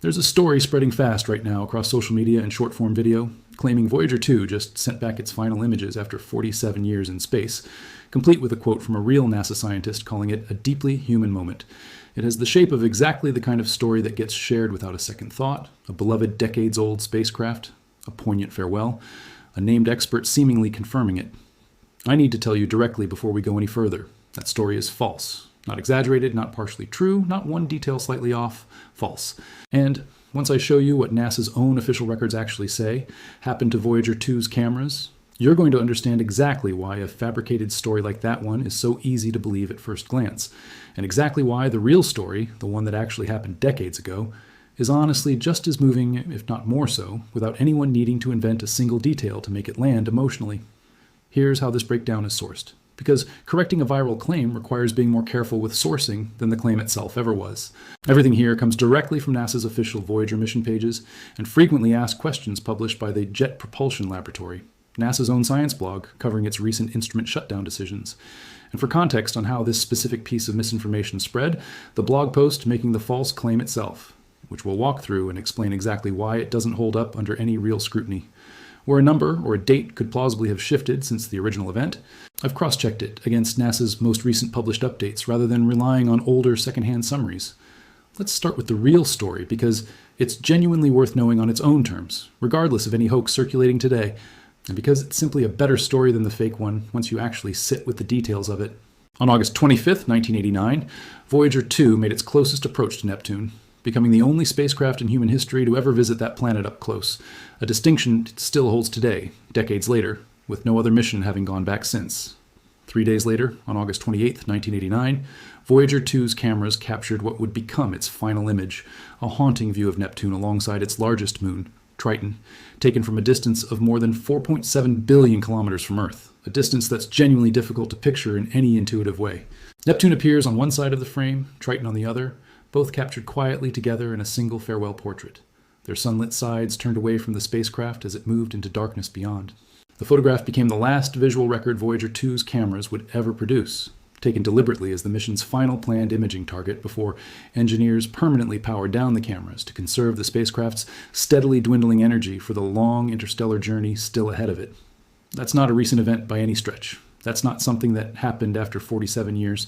There's a story spreading fast right now across social media and short-form video, claiming Voyager 2 just sent back its final images after 47 years in space, complete with a quote from a real NASA scientist calling it a deeply human moment. It has the shape of exactly the kind of story that gets shared without a second thought, a beloved decades-old spacecraft, a poignant farewell, a named expert seemingly confirming it. I need to tell you directly before we go any further. That story is false. Not exaggerated, not partially true, not one detail slightly off, false. And once I show you what NASA's own official records actually say happened to Voyager 2's cameras, you're going to understand exactly why a fabricated story like that one is so easy to believe at first glance, and exactly why the real story, the one that actually happened decades ago, is honestly just as moving, if not more so, without anyone needing to invent a single detail to make it land emotionally. Here's how this breakdown is sourced. Because correcting a viral claim requires being more careful with sourcing than the claim itself ever was. Everything here comes directly from NASA's official Voyager mission pages and frequently asked questions published by the Jet Propulsion Laboratory, NASA's own science blog covering its recent instrument shutdown decisions. And for context on how this specific piece of misinformation spread, the blog post making the false claim itself, which we'll walk through and explain exactly why it doesn't hold up under any real scrutiny. Where a number or a date could plausibly have shifted since the original event, I've cross-checked it against NASA's most recent published updates rather than relying on older secondhand summaries. Let's start with the real story because it's genuinely worth knowing on its own terms, regardless of any hoax circulating today, and because it's simply a better story than the fake one once you actually sit with the details of it. On August 25th, 1989, Voyager 2 made its closest approach to Neptune, becoming the only spacecraft in human history to ever visit that planet up close, a distinction it still holds today, decades later, with no other mission having gone back since. 3 days later, on August 28, 1989, Voyager 2's cameras captured what would become its final image, a haunting view of Neptune alongside its largest moon, Triton, taken from a distance of more than 4.7 billion kilometers from Earth, a distance that's genuinely difficult to picture in any intuitive way. Neptune appears on one side of the frame, Triton on the other, both captured quietly together in a single farewell portrait, their sunlit sides turned away from the spacecraft as it moved into darkness beyond. The photograph became the last visual record Voyager 2's cameras would ever produce, taken deliberately as the mission's final planned imaging target before engineers permanently powered down the cameras to conserve the spacecraft's steadily dwindling energy for the long interstellar journey still ahead of it. That's not a recent event by any stretch. That's not something that happened after 47 years.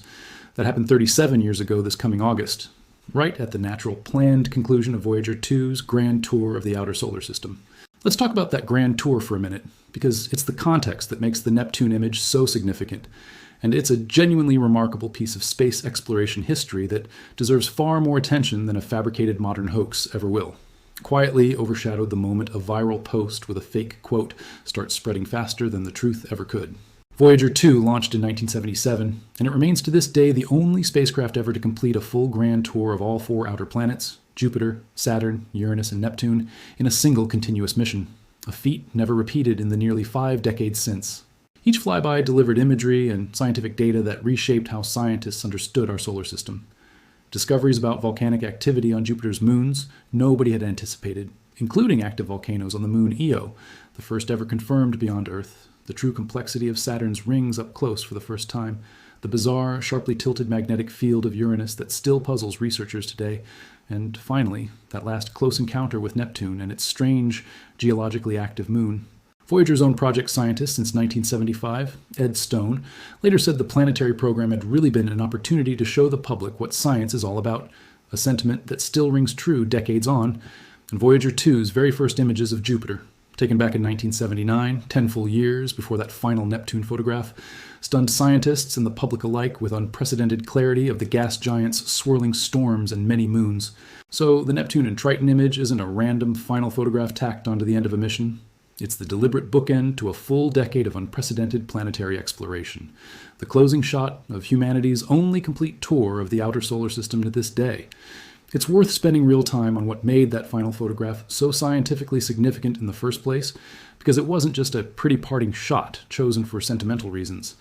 That happened 37 years ago this coming August, right at the natural planned conclusion of Voyager 2's grand tour of the outer solar system. Let's talk about that grand tour for a minute, because it's the context that makes the Neptune image so significant, and it's a genuinely remarkable piece of space exploration history that deserves far more attention than a fabricated modern hoax ever will. Quietly overshadowed the moment a viral post with a fake quote starts spreading faster than the truth ever could. Voyager 2 launched in 1977, and it remains to this day the only spacecraft ever to complete a full grand tour of all 4 outer planets, Jupiter, Saturn, Uranus, and Neptune, in a single continuous mission, a feat never repeated in the nearly 5 decades since. Each flyby delivered imagery and scientific data that reshaped how scientists understood our solar system. Discoveries about volcanic activity on Jupiter's moons nobody had anticipated, including active volcanoes on the moon Io, the first ever confirmed beyond Earth, the true complexity of Saturn's rings up close for the first time, the bizarre, sharply tilted magnetic field of Uranus that still puzzles researchers today, and finally, that last close encounter with Neptune and its strange, geologically active moon. Voyager's own project scientist since 1975, Ed Stone, later said the planetary program had really been an opportunity to show the public what science is all about, a sentiment that still rings true decades on, and Voyager 2's very first images of Jupiter, taken back in 1979, 10 full years before that final Neptune photograph, stunned scientists and the public alike with unprecedented clarity of the gas giant's swirling storms and many moons. So the Neptune and Triton image isn't a random final photograph tacked onto the end of a mission. It's the deliberate bookend to a full decade of unprecedented planetary exploration, the closing shot of humanity's only complete tour of the outer solar system to this day. It's worth spending real time on what made that final photograph so scientifically significant in the first place, because it wasn't just a pretty parting shot chosen for sentimental reasons.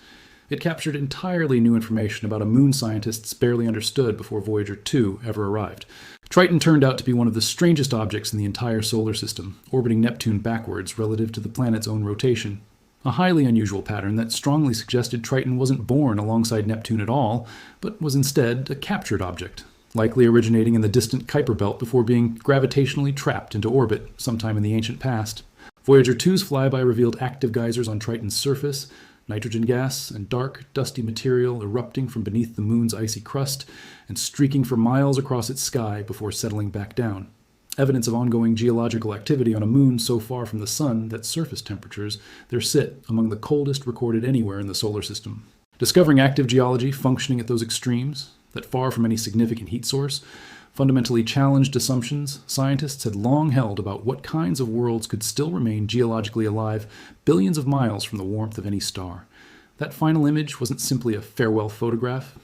It captured entirely new information about a moon scientists barely understood before Voyager 2 ever arrived. Triton turned out to be one of the strangest objects in the entire solar system, orbiting Neptune backwards relative to the planet's own rotation. A highly unusual pattern that strongly suggested Triton wasn't born alongside Neptune at all, but was instead a captured object. likely originating in the distant Kuiper Belt before being gravitationally trapped into orbit sometime in the ancient past. Voyager 2's flyby revealed active geysers on Triton's surface, nitrogen gas and dark, dusty material erupting from beneath the moon's icy crust and streaking for miles across its sky before settling back down. Evidence of ongoing geological activity on a moon so far from the sun that surface temperatures there sit among the coldest recorded anywhere in the solar system. Discovering active geology functioning at those extremes, that far from any significant heat source, fundamentally challenged assumptions scientists had long held about what kinds of worlds could still remain geologically alive billions of miles from the warmth of any star. That final image wasn't simply a farewell photograph.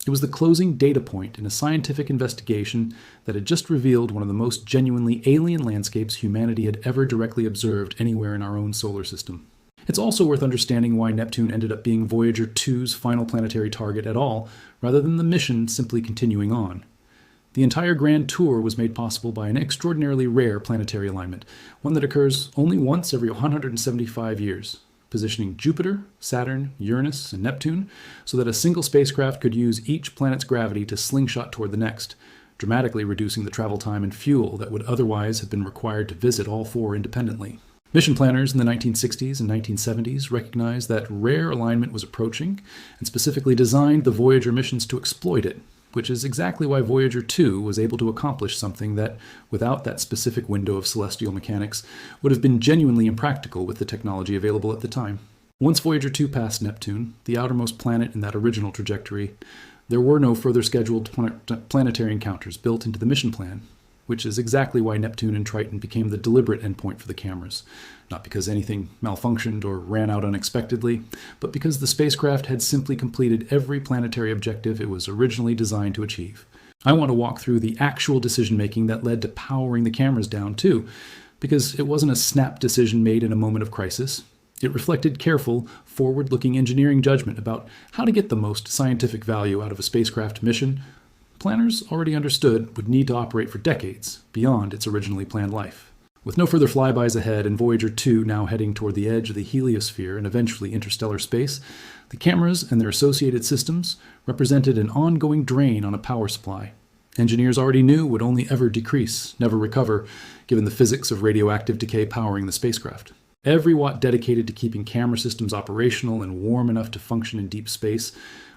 It was the closing data point in a scientific investigation that had just revealed one of the most genuinely alien landscapes humanity had ever directly observed anywhere in our own solar system. It's also worth understanding why Neptune ended up being Voyager 2's final planetary target at all, rather than the mission simply continuing on. The entire grand tour was made possible by an extraordinarily rare planetary alignment, one that occurs only once every 175 years, positioning Jupiter, Saturn, Uranus, and Neptune so that a single spacecraft could use each planet's gravity to slingshot toward the next, dramatically reducing the travel time and fuel that would otherwise have been required to visit all four independently. Mission planners in the 1960s and 1970s recognized that rare alignment was approaching and specifically designed the Voyager missions to exploit it, which is exactly why Voyager 2 was able to accomplish something that, without that specific window of celestial mechanics, would have been genuinely impractical with the technology available at the time. Once Voyager 2 passed Neptune, the outermost planet in that original trajectory, there were no further scheduled planetary encounters built into the mission plan, which is exactly why Neptune and Triton became the deliberate endpoint for the cameras. Not because anything malfunctioned or ran out unexpectedly, but because the spacecraft had simply completed every planetary objective it was originally designed to achieve. I want to walk through the actual decision-making that led to powering the cameras down too, because it wasn't a snap decision made in a moment of crisis. It reflected careful, forward-looking engineering judgment about how to get the most scientific value out of a spacecraft mission planners already understood would need to operate for decades beyond its originally planned life. With no further flybys ahead and Voyager 2 now heading toward the edge of the heliosphere and eventually interstellar space, the cameras and their associated systems represented an ongoing drain on a power supply. Engineers already knew would only ever decrease, never recover, given the physics of radioactive decay powering the spacecraft. Every watt dedicated to keeping camera systems operational and warm enough to function in deep space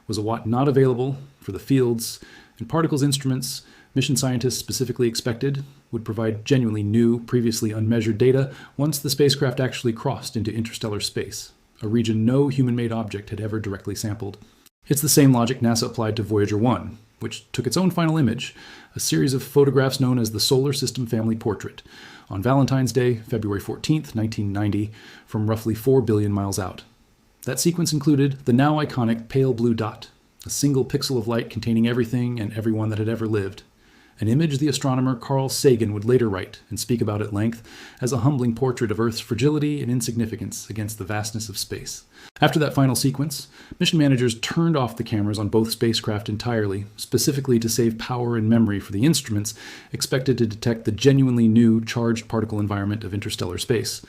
was a watt not available for the fields and particles instruments mission scientists specifically expected would provide genuinely new, previously unmeasured data once the spacecraft actually crossed into interstellar space, a region no human-made object had ever directly sampled. It's the same logic NASA applied to Voyager 1, which took its own final image, a series of photographs known as the Solar System Family Portrait, on Valentine's Day, February 14, 1990, from roughly 4 billion miles out. That sequence included the now iconic pale blue dot, a single pixel of light containing everything and everyone that had ever lived, an image the astronomer Carl Sagan would later write and speak about at length as a humbling portrait of Earth's fragility and insignificance against the vastness of space. After that final sequence, mission managers turned off the cameras on both spacecraft entirely, specifically to save power and memory for the instruments expected to detect the genuinely new charged particle environment of interstellar space.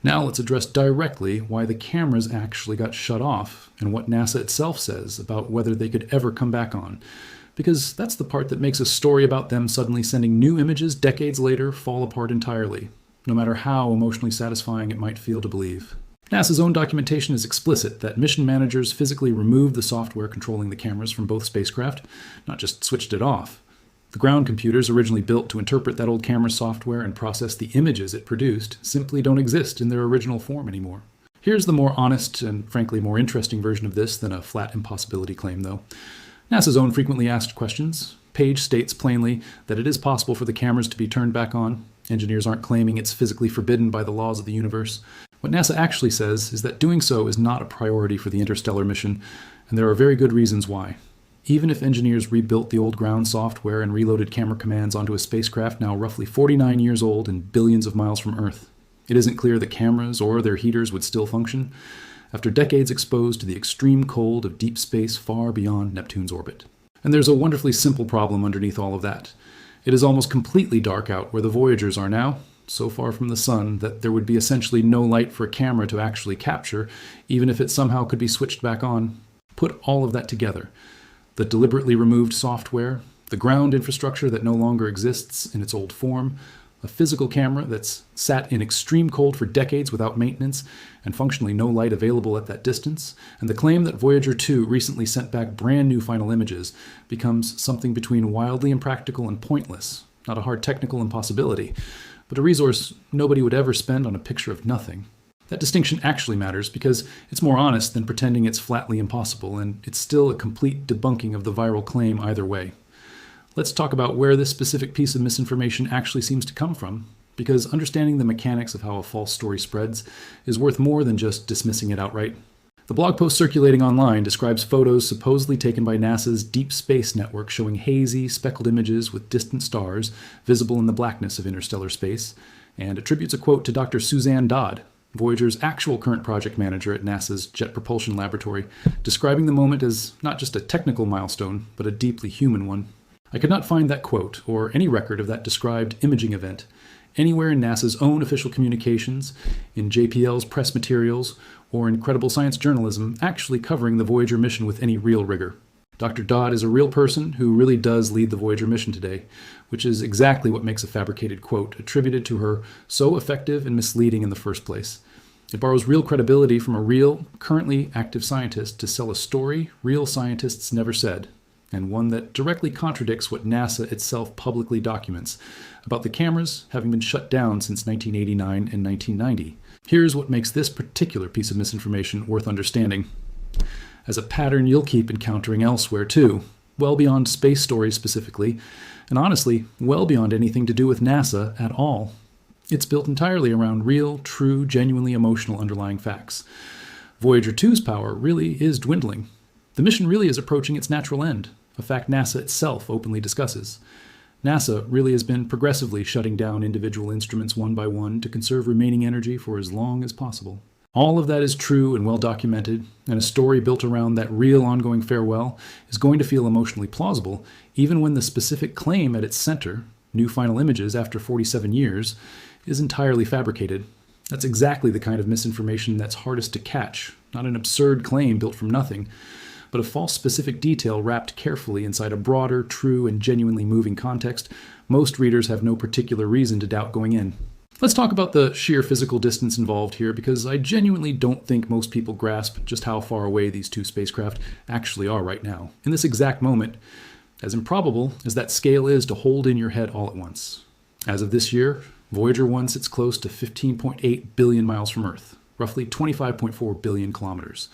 Now let's address directly why the cameras actually got shut off and what NASA itself says about whether they could ever come back on. Because that's the part that makes a story about them suddenly sending new images decades later fall apart entirely, no matter how emotionally satisfying it might feel to believe. NASA's own documentation is explicit that mission managers physically removed the software controlling the cameras from both spacecraft, not just switched it off. The ground computers originally built to interpret that old camera software and process the images it produced simply don't exist in their original form anymore. Here's the more honest and frankly more interesting version of this than a flat impossibility claim, though. NASA's own frequently asked questions page states plainly that it is possible for the cameras to be turned back on. Engineers aren't claiming it's physically forbidden by the laws of the universe. What NASA actually says is that doing so is not a priority for the interstellar mission, and there are very good reasons why. Even if engineers rebuilt the old ground software and reloaded camera commands onto a spacecraft now roughly 49 years old and billions of miles from Earth, it isn't clear the cameras or their heaters would still function after decades exposed to the extreme cold of deep space far beyond Neptune's orbit. And there's a wonderfully simple problem underneath all of that. It is almost completely dark out where the Voyagers are now, so far from the sun that there would be essentially no light for a camera to actually capture, even if it somehow could be switched back on. Put all of that together. The deliberately removed software, The ground infrastructure that no longer exists in its old form, a physical camera that's sat in extreme cold for decades without maintenance and functionally no light available at that distance, and the claim that Voyager 2 recently sent back brand new final images becomes something between wildly impractical and pointless, not a hard technical impossibility, but a resource nobody would ever spend on a picture of nothing. That distinction actually matters because it's more honest than pretending it's flatly impossible, and it's still a complete debunking of the viral claim either way. Let's talk about where this specific piece of misinformation actually seems to come from, because understanding the mechanics of how a false story spreads is worth more than just dismissing it outright. The blog post circulating online describes photos supposedly taken by NASA's Deep Space Network showing hazy, speckled images with distant stars visible in the blackness of interstellar space, and attributes a quote to Dr. Suzanne Dodd, Voyager's actual current project manager at NASA's Jet Propulsion Laboratory, describing the moment as not just a technical milestone, but a deeply human one. I could not find that quote, or any record of that described imaging event, anywhere in NASA's own official communications, in JPL's press materials, or in credible science journalism actually covering the Voyager mission with any real rigor. Dr. Dodd is a real person who really does lead the Voyager mission today, which is exactly what makes a fabricated quote attributed to her so effective and misleading in the first place. It borrows real credibility from a real, currently active scientist to sell a story real scientists never said, and one that directly contradicts what NASA itself publicly documents about the cameras having been shut down since 1989 and 1990. Here's what makes this particular piece of misinformation worth understanding, as a pattern you'll keep encountering elsewhere too, well beyond space stories specifically, and honestly, well beyond anything to do with NASA at all. It's built entirely around real, true, genuinely emotional underlying facts. Voyager 2's power really is dwindling. The mission really is approaching its natural end, a fact NASA itself openly discusses. NASA really has been progressively shutting down individual instruments one by one to conserve remaining energy for as long as possible. All of that is true and well documented, and a story built around that real ongoing farewell is going to feel emotionally plausible, even when the specific claim at its center, new final images after 47 years, is entirely fabricated. That's exactly the kind of misinformation that's hardest to catch, not an absurd claim built from nothing, but a false specific detail wrapped carefully inside a broader, true, and genuinely moving context most readers have no particular reason to doubt going in. Let's talk about the sheer physical distance involved here, because I genuinely don't think most people grasp just how far away these two spacecraft actually are right now, in this exact moment, as improbable as that scale is to hold in your head all at once. As of this year, Voyager 1 sits close to 15.8 billion miles from Earth, roughly 25.4 billion kilometers,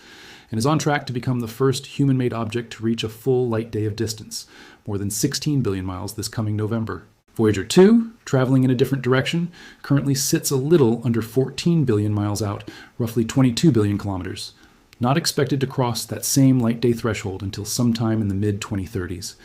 and is on track to become the first human-made object to reach a full light day of distance, more than 16 billion miles this coming November. Voyager 2, traveling in a different direction, currently sits a little under 14 billion miles out, roughly 22 billion kilometers, not expected to cross that same light day threshold until sometime in the mid-2030s.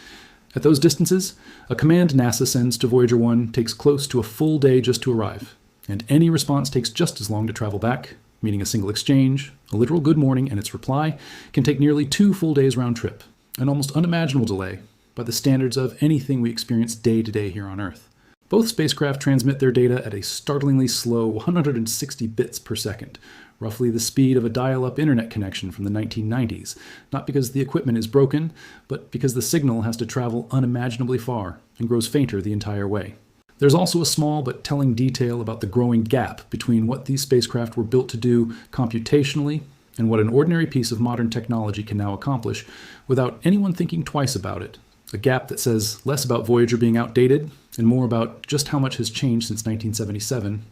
At those distances, a command NASA sends to Voyager 1 takes close to a full day just to arrive, and any response takes just as long to travel back, meaning a single exchange, a literal good morning, and its reply can take nearly 2 full days round trip, an almost unimaginable delay by the standards of anything we experience day to day here on Earth. Both spacecraft transmit their data at a startlingly slow 160 bits per second, roughly the speed of a dial-up internet connection from the 1990s, not because the equipment is broken, but because the signal has to travel unimaginably far and grows fainter the entire way. There's also a small but telling detail about the growing gap between what these spacecraft were built to do computationally and what an ordinary piece of modern technology can now accomplish without anyone thinking twice about it. A gap that says less about Voyager being outdated and more about just how much has changed since 1977.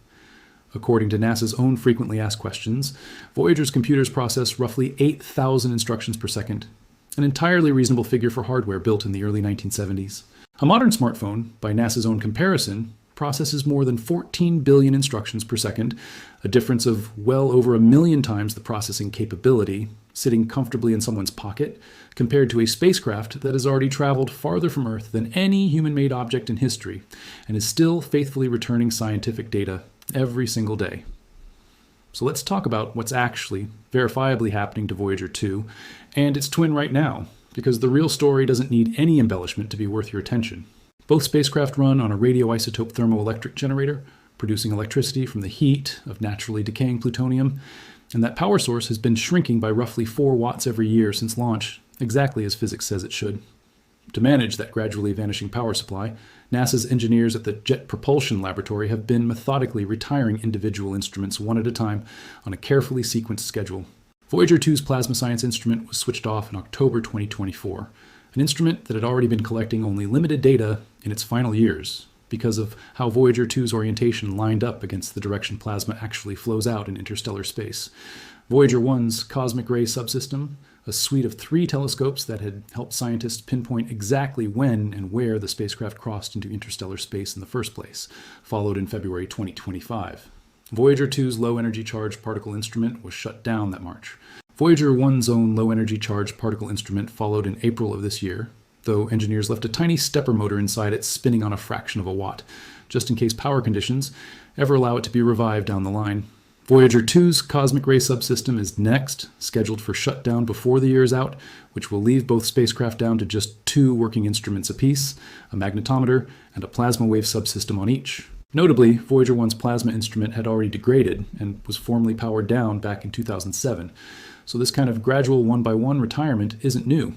According to NASA's own frequently asked questions, Voyager's computers process roughly 8,000 instructions per second, an entirely reasonable figure for hardware built in the early 1970s. A modern smartphone, by NASA's own comparison, processes more than 14 billion instructions per second, a difference of well over 1 million times the processing capability, sitting comfortably in someone's pocket, compared to a spacecraft that has already traveled farther from Earth than any human-made object in history, and is still faithfully returning scientific data every single day. So let's talk about what's actually verifiably happening to Voyager 2 and its twin right now, because the real story doesn't need any embellishment to be worth your attention. Both spacecraft run on a radioisotope thermoelectric generator, producing electricity from the heat of naturally decaying plutonium, and that power source has been shrinking by roughly 4 watts every year since launch, exactly as physics says it should. To manage that gradually vanishing power supply, NASA's engineers at the Jet Propulsion Laboratory have been methodically retiring individual instruments one at a time on a carefully sequenced schedule. Voyager 2's plasma science instrument was switched off in October 2024, an instrument that had already been collecting only limited data in its final years because of how Voyager 2's orientation lined up against the direction plasma actually flows out in interstellar space. Voyager 1's cosmic ray subsystem, a suite of 3 telescopes that had helped scientists pinpoint exactly when and where the spacecraft crossed into interstellar space in the first place, followed in February 2025. Voyager 2's low-energy charged particle instrument was shut down that March. Voyager 1's own low-energy charged particle instrument followed in April of this year, though engineers left a tiny stepper motor inside it spinning on a fraction of a watt, just in case power conditions ever allow it to be revived down the line. Voyager 2's cosmic ray subsystem is next, scheduled for shutdown before the year is out, which will leave both spacecraft down to just 2 working instruments apiece, a magnetometer and a plasma wave subsystem on each. Notably, Voyager 1's plasma instrument had already degraded and was formally powered down back in 2007, so this kind of gradual one-by-one retirement isn't new.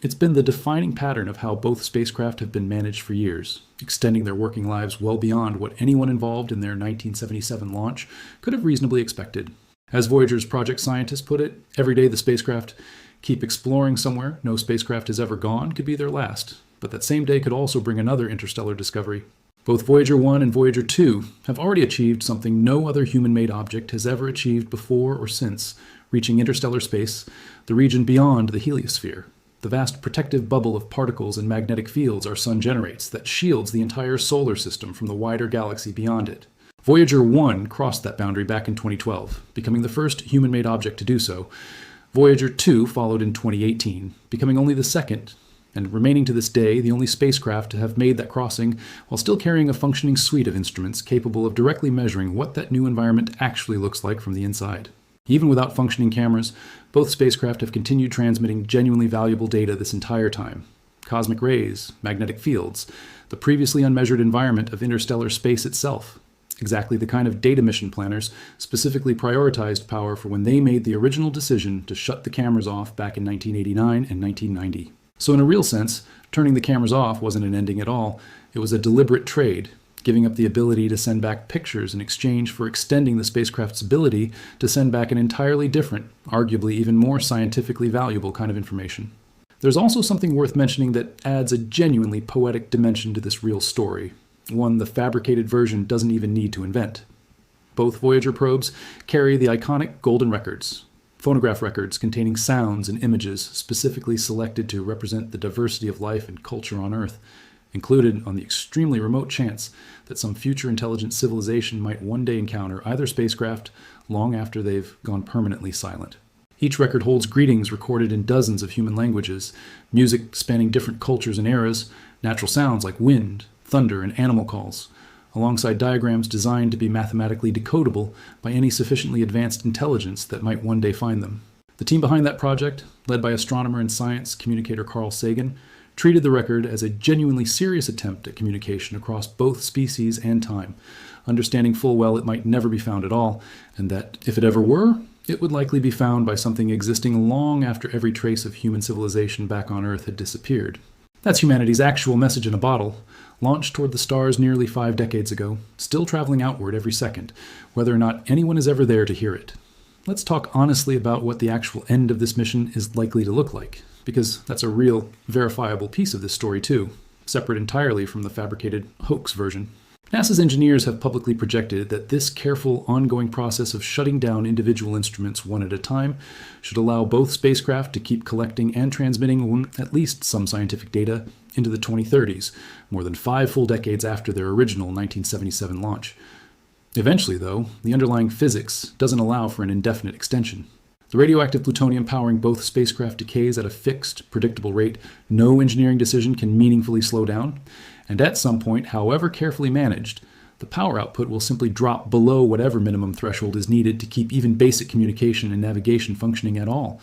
It's been the defining pattern of how both spacecraft have been managed for years, extending their working lives well beyond what anyone involved in their 1977 launch could have reasonably expected. As Voyager's project scientists put it, every day the spacecraft keep exploring somewhere no spacecraft has ever gone could be their last, but that same day could also bring another interstellar discovery. Both Voyager 1 and Voyager 2 have already achieved something no other human-made object has ever achieved before or since, reaching interstellar space, the region beyond the heliosphere. The vast protective bubble of particles and magnetic fields our sun generates that shields the entire solar system from the wider galaxy beyond it. Voyager 1 crossed that boundary back in 2012, becoming the first human-made object to do so. Voyager 2 followed in 2018, becoming only the second, and remaining to this day the only spacecraft to have made that crossing while still carrying a functioning suite of instruments capable of directly measuring what that new environment actually looks like from the inside. Even without functioning cameras, both spacecraft have continued transmitting genuinely valuable data this entire time. Cosmic rays, magnetic fields, the previously unmeasured environment of interstellar space itself. Exactly the kind of data mission planners specifically prioritized power for when they made the original decision to shut the cameras off back in 1989 and 1990. So in a real sense, turning the cameras off wasn't an ending at all. It was a deliberate trade, giving up the ability to send back pictures in exchange for extending the spacecraft's ability to send back an entirely different, arguably even more scientifically valuable kind of information. There's also something worth mentioning that adds a genuinely poetic dimension to this real story, one the fabricated version doesn't even need to invent. Both Voyager probes carry the iconic golden records, phonograph records containing sounds and images specifically selected to represent the diversity of life and culture on Earth, included on the extremely remote chance that some future intelligent civilization might one day encounter either spacecraft long after they've gone permanently silent. Each record holds greetings recorded in dozens of human languages, music spanning different cultures and eras, natural sounds like wind, thunder, and animal calls, alongside diagrams designed to be mathematically decodable by any sufficiently advanced intelligence that might one day find them. The team behind that project, led by astronomer and science communicator Carl Sagan, treated the record as a genuinely serious attempt at communication across both species and time, understanding full well it might never be found at all, and that, if it ever were, it would likely be found by something existing long after every trace of human civilization back on Earth had disappeared. That's humanity's actual message in a bottle, launched toward the stars nearly 5 decades ago, still traveling outward every second, whether or not anyone is ever there to hear it. Let's talk honestly about what the actual end of this mission is likely to look like, because that's a real, verifiable piece of this story too, separate entirely from the fabricated hoax version. NASA's engineers have publicly projected that this careful, ongoing process of shutting down individual instruments one at a time should allow both spacecraft to keep collecting and transmitting at least some scientific data into the 2030s, more than 5 full decades after their original 1977 launch. Eventually, though, the underlying physics doesn't allow for an indefinite extension. The radioactive plutonium powering both spacecraft decays at a fixed, predictable rate no engineering decision can meaningfully slow down, and at some point, however carefully managed, the power output will simply drop below whatever minimum threshold is needed to keep even basic communication and navigation functioning at all.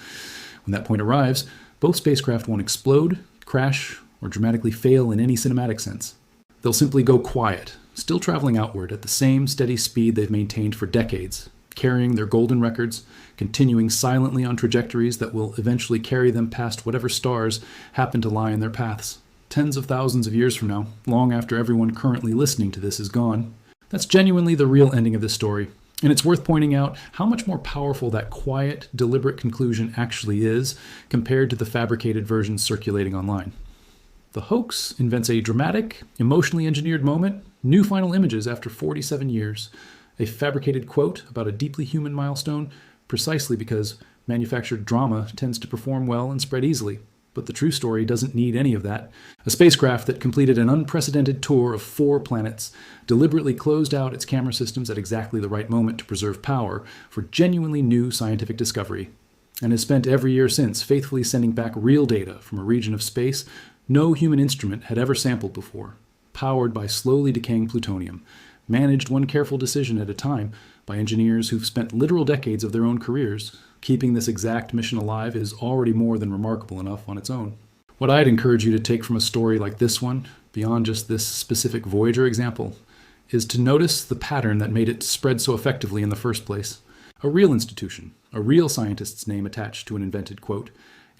When that point arrives, both spacecraft won't explode, crash, or dramatically fail in any cinematic sense. They'll simply go quiet, still traveling outward at the same steady speed they've maintained for decades, carrying their golden records, continuing silently on trajectories that will eventually carry them past whatever stars happen to lie in their paths. tens of thousands of years from now, long after everyone currently listening to this is gone. That's genuinely the real ending of this story. And it's worth pointing out how much more powerful that quiet, deliberate conclusion actually is compared to the fabricated versions circulating online. The hoax invents a dramatic, emotionally engineered moment, new final images after 47 years, a fabricated quote about a deeply human milestone, precisely because manufactured drama tends to perform well and spread easily. But the true story doesn't need any of that. A spacecraft that completed an unprecedented tour of 4 planets, deliberately closed out its camera systems at exactly the right moment to preserve power for genuinely new scientific discovery, and has spent every year since faithfully sending back real data from a region of space no human instrument had ever sampled before, powered by slowly decaying plutonium, managed one careful decision at a time by engineers who've spent literal decades of their own careers. Keeping this exact mission alive is already more than remarkable enough on its own. What I'd encourage you to take from a story like this one, beyond just this specific Voyager example, is to notice the pattern that made it spread so effectively in the first place. A real institution, a real scientist's name attached to an invented quote,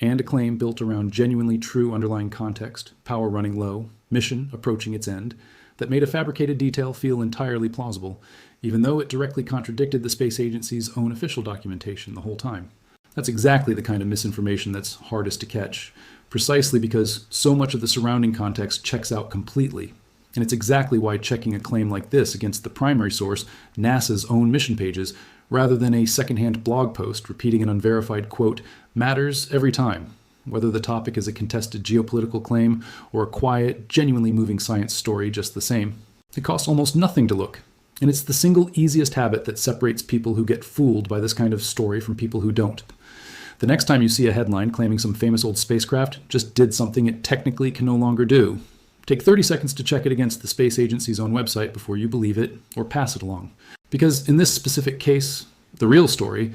and a claim built around genuinely true underlying context, power running low, mission approaching its end, that made a fabricated detail feel entirely plausible, even though it directly contradicted the space agency's own official documentation the whole time. That's exactly the kind of misinformation that's hardest to catch, precisely because so much of the surrounding context checks out completely. And it's exactly why checking a claim like this against the primary source, NASA's own mission pages, rather than a secondhand blog post repeating an unverified quote, matters every time, whether the topic is a contested geopolitical claim or a quiet, genuinely moving science story just the same. It costs almost nothing to look, and it's the single easiest habit that separates people who get fooled by this kind of story from people who don't. The next time you see a headline claiming some famous old spacecraft just did something it technically can no longer do, take 30 seconds to check it against the space agency's own website before you believe it or pass it along. Because in this specific case, the real story,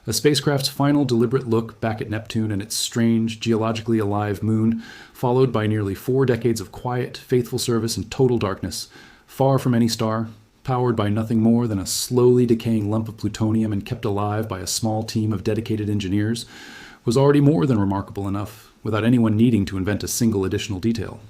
a spacecraft's final deliberate look back at Neptune and its strange, geologically alive moon, followed by nearly 4 decades of quiet, faithful service in total darkness, far from any star, powered by nothing more than a slowly decaying lump of plutonium and kept alive by a small team of dedicated engineers, was already more than remarkable enough, without anyone needing to invent a single additional detail.